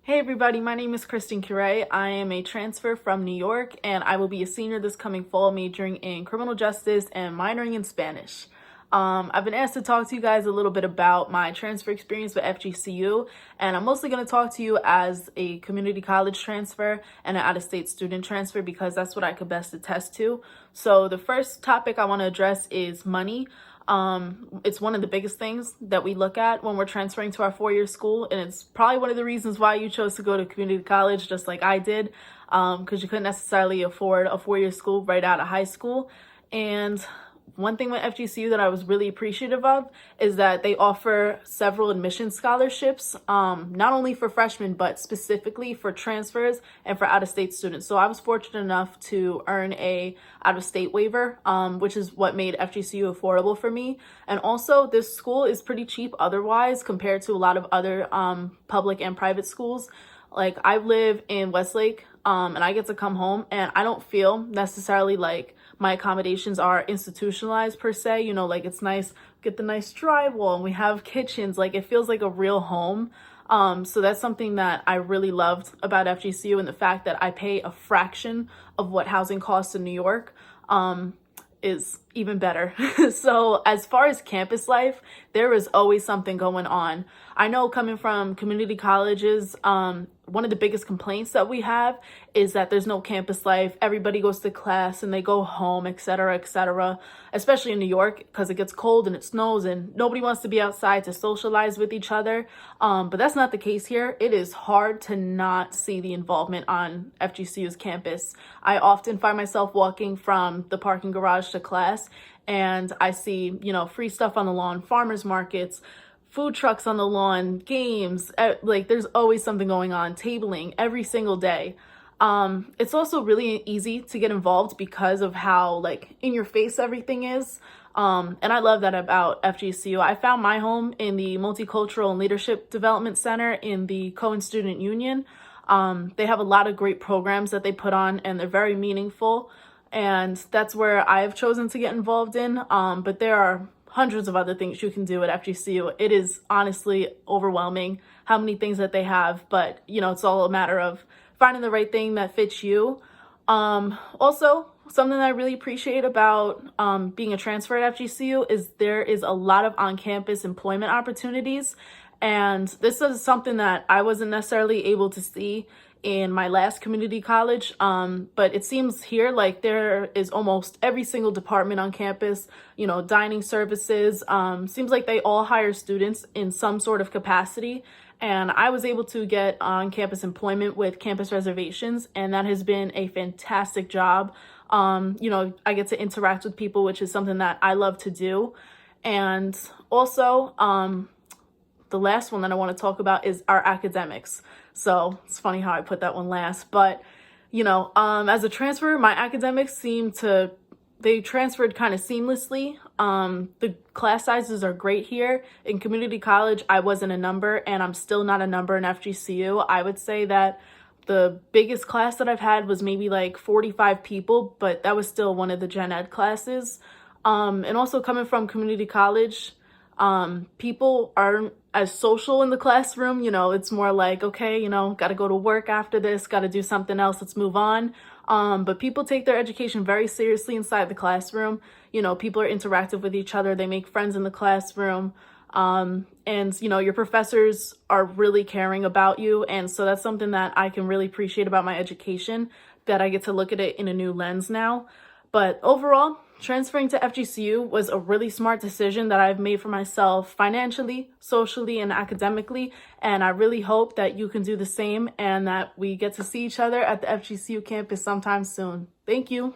Hey everybody, my name is Kristen Transfer. I am a transfer from New York and I will be a senior this coming fall, majoring in criminal justice and minoring in Spanish. I've been asked to talk to you guys a little bit about my transfer experience with FGCU, and I'm mostly going to talk to you as a community college transfer and an out-of-state student transfer because that's what I could best attest to. So the first topic I want to address is money. It's one of the biggest things that we look at when we're transferring to our four-year school, and it's probably one of the reasons why you chose to go to community college just like I did, because you couldn't necessarily afford a four-year school right out of high school. And one thing with FGCU that I was really appreciative of is that they offer several admission scholarships, not only for freshmen, but specifically for transfers and for out-of-state students. So I was fortunate enough to earn a out-of-state waiver, which is what made FGCU affordable for me. And also, this school is pretty cheap otherwise compared to a lot of other public and private schools. Like, I live in Westlake, and I get to come home, and I don't feel necessarily like my accommodations are institutionalized per se. You know, like, it's nice, get the nice drywall, and we have kitchens. Like, it feels like a real home. So that's something that I really loved about FGCU, and the fact that I pay a fraction of what housing costs in New York is even better. So as far as campus life, there is always something going on. I know, coming from community colleges, one of the biggest complaints that we have is that there's no campus life. Everybody goes to class and they go home, etc., etc., especially in New York because it gets cold and it snows and nobody wants to be outside to socialize with each other. But that's not the case here. It is hard to not see the involvement on FGCU's campus. I often find myself walking from the parking garage to class, and I see, free stuff on the lawn, farmers markets, food trucks on the lawn, games, like there's always something going on, tabling every single day. It's also really easy to get involved because of how like in your face everything is. And I love that about FGCU. I found my home in the Multicultural and Leadership Development Center in the Cohen Student Union. They have a lot of great programs that they put on, and they're very meaningful. And that's where I've chosen to get involved in. But there are hundreds of other things you can do at FGCU. It is honestly overwhelming how many things that they have, but it's all a matter of finding the right thing that fits you. Also, something that I really appreciate about being a transfer at FGCU is there is a lot of on-campus employment opportunities, and this is something that I wasn't necessarily able to see in my last community college, but it seems here like there is almost every single department on campus. Dining services, seems like they all hire students in some sort of capacity, and I was able to get on-campus employment with campus reservations, and that has been a fantastic job. I get to interact with people, which is something that I love to do. And also, the last one that I want to talk about is our academics. So it's funny how I put that one last, but as a transfer, my academics they transferred kind of seamlessly. The class sizes are great here. In community college, I wasn't a number, and I'm still not a number in FGCU. I would say that the biggest class that I've had was maybe like 45 people, but that was still one of the gen ed classes. And also, coming from community college, people aren't as social in the classroom. It's more like, okay, got to go to work after this, got to do something else, let's move on. But people take their education very seriously inside the classroom. People are interactive with each other, they make friends in the classroom. And your professors are really caring about you. And so that's something that I can really appreciate about my education, that I get to look at it in a new lens now. But overall, transferring to FGCU was a really smart decision that I've made for myself financially, socially, and academically. And I really hope that you can do the same and that we get to see each other at the FGCU campus sometime soon. Thank you.